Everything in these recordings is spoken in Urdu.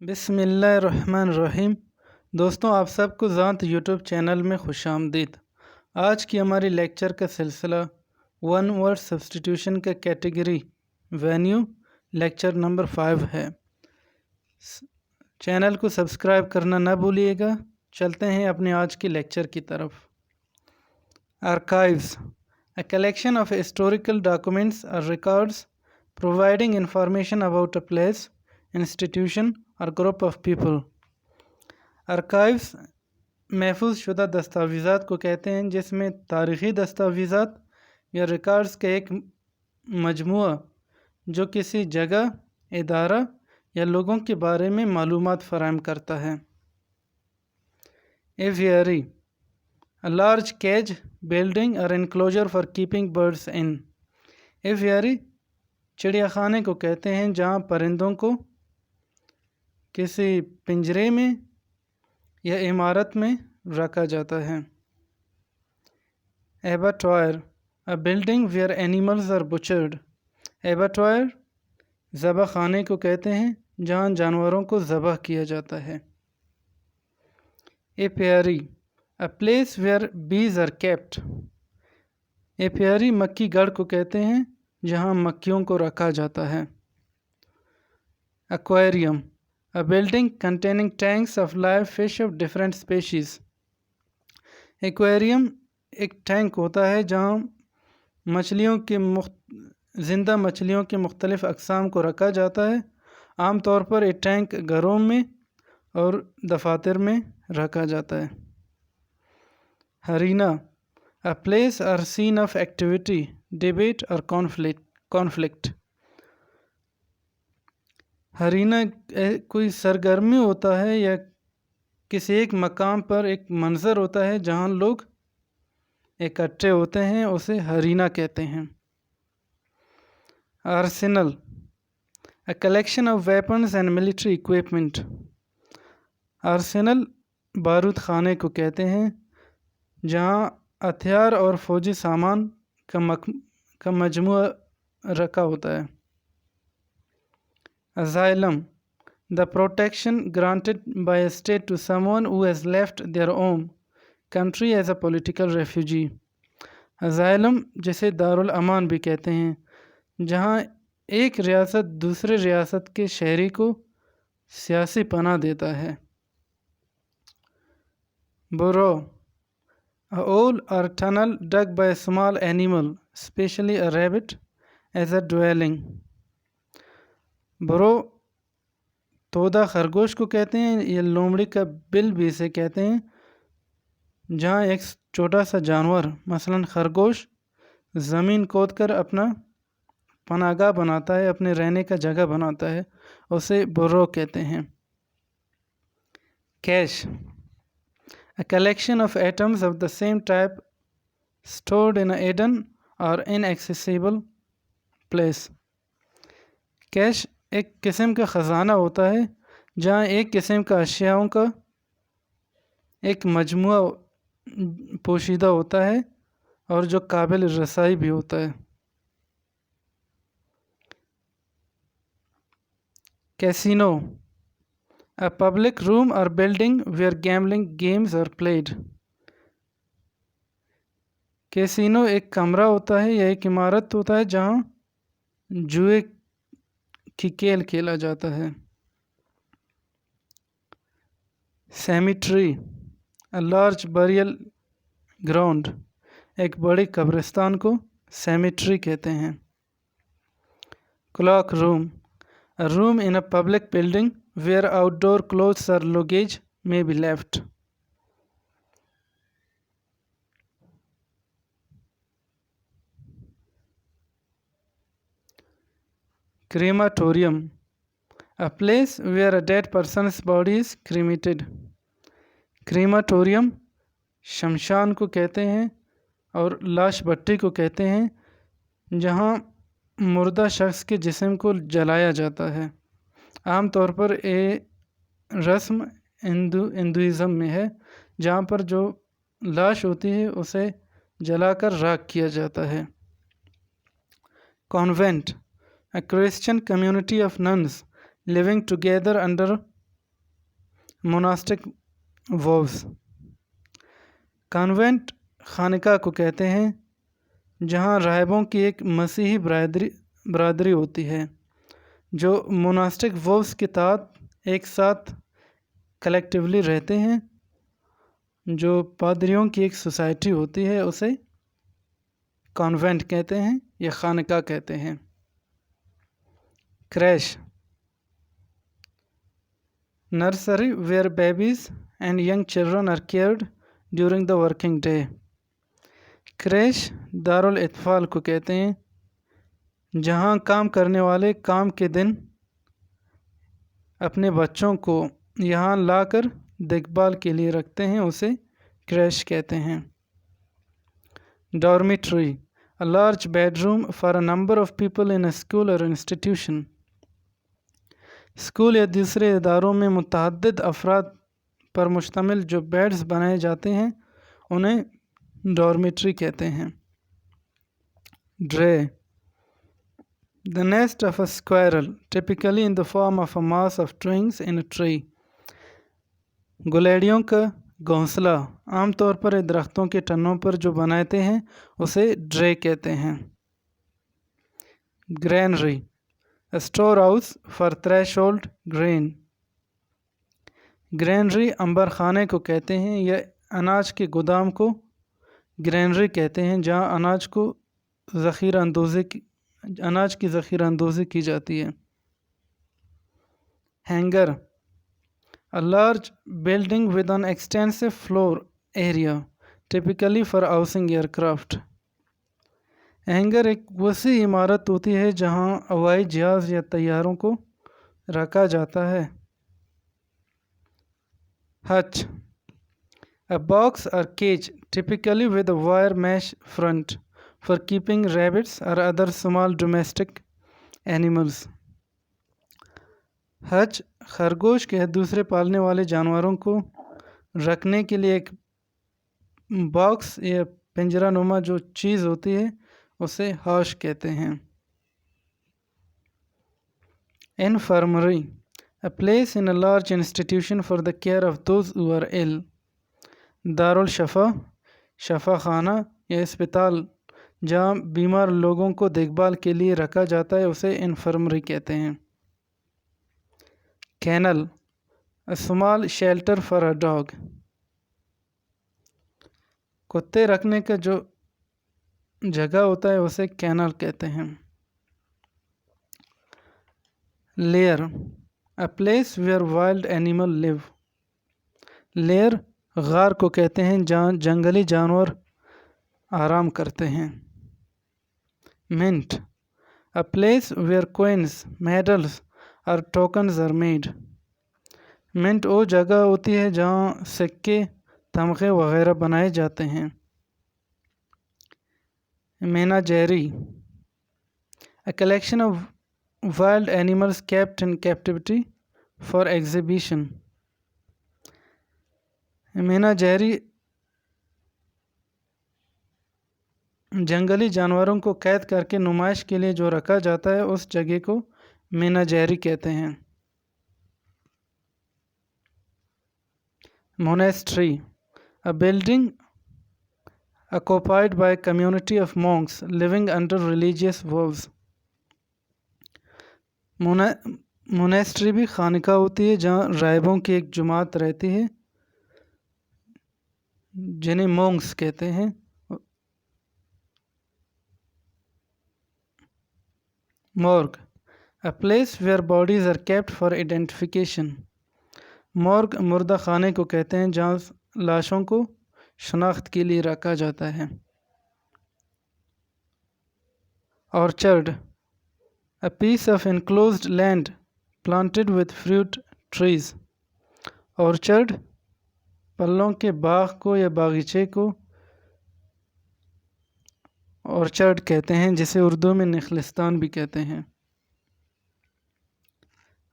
بسم اللہ الرحمن الرحیم۔ دوستوں، آپ سب کو ذات یوٹیوب چینل میں خوش آمدید۔ آج کی ہماری لیکچر کا سلسلہ ون ورڈ سبسٹیٹیوشن کا کیٹیگری وینیو لیکچر نمبر 5 ہے۔ چینل کو سبسکرائب کرنا نہ بھولیے گا۔ چلتے ہیں اپنے آج کی لیکچر کی طرف۔ Archives A collection of historical documents or records providing information about a place, institution, or group of people. Archives محفوظ شدہ دستاویزات کو کہتے ہیں جس میں تاریخی دستاویزات یا ریکارڈز کا ایک مجموعہ جو کسی جگہ، ادارہ یا لوگوں کے بارے میں معلومات فراہم کرتا ہے۔ Aviary A large cage, building or enclosure for keeping birds in. Aviary چڑیا خانے کو کہتے ہیں جہاں پرندوں کو کسی پنجرے میں یا عمارت میں رکھا جاتا ہے۔ Abattoir A building where animals are butchered. Abattoir ذبح خانے کو کہتے ہیں جہاں جانوروں کو ذبح کیا جاتا ہے۔ Apiary A place where bees are kept. Apiary مکھی گڑھ کو کہتے ہیں جہاں مکھیوں کو رکھا جاتا ہے۔ Aquarium A building containing tanks of live fish of different species. Aquarium ایک ٹینک ہوتا ہے جہاں زندہ مچھلیوں کے مختلف اقسام کو رکھا جاتا ہے۔ عام طور پر یہ ٹینک گھروں میں اور دفاتر میں رکھا جاتا ہے۔ Arena A place or scene of activity, debate or conflict. Arena کوئی سرگرمی ہوتا ہے یا کسی ایک مقام پر ایک منظر ہوتا ہے جہاں لوگ اکٹھے ہوتے ہیں، اسے ارینا کہتے ہیں۔ Arsenal A collection of weapons and military equipment. Arsenal بارود خانے کو کہتے ہیں جہاں ہتھیار اور فوجی سامان کا مجموعہ رکھا ہوتا ہے۔ Asylum The protection granted by a state to someone who has left their home country as a political refugee. Asylum جسے دارالامان بھی کہتے ہیں جہاں ایک ریاست دوسرے ریاست کے شہری کو سیاسی پناہ دیتا ہے۔ Burrow A hole or tunnel dug by a small animal, especially a rabbit, as a dwelling. برو تودا خرگوش کو کہتے ہیں یا لومڑی کا بل بھی اسے کہتے ہیں جہاں ایک چھوٹا سا جانور مثلا خرگوش زمین کھود کر اپنا پناہ گاہ بناتا ہے، اپنے رہنے کا جگہ بناتا ہے، اسے برو کہتے ہیں۔ Cash A collection of atoms of the same type stored in a hidden or inaccessible place. Cash ایک قسم کا خزانہ ہوتا ہے جہاں ایک قسم کا اشیاؤں کا ایک مجموعہ پوشیدہ ہوتا ہے اور جو قابل رسائی بھی ہوتا ہے۔ Casino A public room or building where gambling games are played. Casino ایک کمرہ ہوتا ہے یا ایک عمارت ہوتا ہے جہاں جوئے کی کھیل کھیلا جاتا ہے۔ Cemetery A large burial ground. ایک بڑی قبرستان کو سیمیٹری کہتے ہیں۔ Cloak room A room in a public building where outdoor clothes or luggage may be left. Crematorium A place where a dead person's body is cremated. Crematorium شمشان کو کہتے ہیں اور لاش بھٹی کو کہتے ہیں جہاں مردہ شخص کے جسم کو جلایا جاتا ہے۔ عام طور پر یہ رسم ہندوازم میں ہے جہاں پر جو لاش ہوتی ہے اسے جلا کر راکھ کیا جاتا ہے۔ Convent A Christian community of nuns living together under monastic vows. Convent خانقاہ کو کہتے ہیں جہاں راہبوں کی ایک مسیحی برادری ہوتی ہے جو monastic vows کے تحت ایک ساتھ کلیکٹیولی رہتے ہیں. جو پادریوں کی ایک سوسائٹی ہوتی ہے اسے کانوینٹ کہتے ہیں یا خانقاہ کہتے ہیں. Creche nursery where babies and young children are cared during the working day. Creche دارالاطفال کو کہتے ہیں جہاں کام کرنے والے کام کے دن اپنے بچوں کو یہاں لا کر دیکھ بھال کے لیے رکھتے ہیں اسے کریش کہتے ہیں. Dormitory a large bedroom for a number of people in a school or institution. School یا دوسرے اداروں میں متعدد افراد پر مشتمل جو بیڈز بنائے جاتے ہیں انہیں ڈارمیٹری کہتے ہیں. ڈرے the nest of a squirrel typically in the form of a mass of twigs in a tree. گلیڈیوں کا گھونسلہ عام طور پر درختوں کے تنوں پر جو بناتے ہیں اسے ڈرے کہتے ہیں. Granary a storehouse for threshold grain. Granary عنبر خانے کو کہتے ہیں یا اناج کے گودام کو گرینری کہتے ہیں جہاں اناج کی ذخیرہ اندوزی کی جاتی ہے. Hanger a large building with an extensive floor area typically for housing aircraft. Hanger ایک وسیع عمارت ہوتی ہے جہاں ہوائی جہاز یا طیاروں کو رکھا جاتا ہے. ہچ a box or cage typically with a wire mesh front for keeping rabbits or other small domestic animals. ہچ خرگوش کے دوسرے پالنے والے جانوروں کو رکھنے کے لیے ایک باکس یا پنجرہ نما جو چیز ہوتی ہے اسے ہاش کہتے ہیں. Infirmary a place in a large institution for the care of those who are ill. دارالشفا شفا خانہ یا اسپتال جہاں بیمار لوگوں کو دیکھ بھال کے لیے رکھا جاتا ہے اسے انفرمری کہتے ہیں. Channel a small shelter for a dog. کتے رکھنے کا جو جگہ ہوتا ہے اسے کینل کہتے ہیں. Layer a place where wild animal live. Layer غار کو کہتے ہیں جہاں جنگلی جانور آرام کرتے ہیں. Minute a place where coins, medals or tokens are made. Minute وہ جگہ ہوتی ہے جہاں سکے تمغے وغیرہ بنائے جاتے ہیں. میناجیری a collection of wild animals kept in captivity for exhibition. میناجیری جنگلی جانوروں کو قید کر کے نمائش کے لیے جو رکھا جاتا ہے اس جگہ کو میناجیری کہتے ہیں. Monastery a building occupied by a community of monks living under religious vows. Monastery بھی خانقاہ ہوتی ہے جہاں راہبوں کی ایک جماعت رہتی ہے جنہیں مونکس کہتے ہیں. مورگ a place where bodies are kept for identification. مورگ مردہ خانے کو کہتے ہیں جہاں لاشوں کو شناخت کے لیے رکھا جاتا ہے. orchard a piece of enclosed land planted with fruit trees. orchard پھلوں کے باغ کو یا باغیچے کو orchard کہتے ہیں جسے اردو میں نخلستان بھی کہتے ہیں.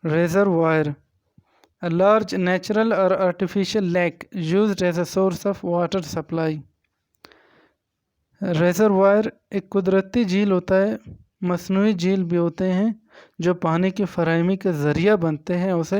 reservoir a large natural or artificial lake used as a source of water supply. Reservoir ایک قدرتی جھیل ہوتا ہے. مصنوعی جھیل بھی ہوتے ہیں جو پانی کی فراہمی کا ذریعہ بنتے ہیں اسے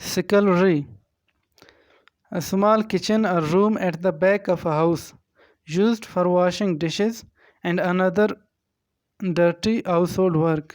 Scullery, a small kitchen or room at the back of a house used for washing dishes and another dirty household work.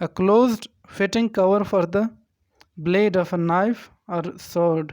a closed fitting cover for the blade of a knife or sword.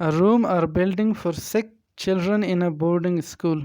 a room or building for sick children in a boarding school.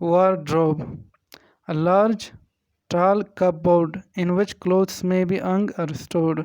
Wardrobe, a large tall cupboard in which clothes may be hung or stored.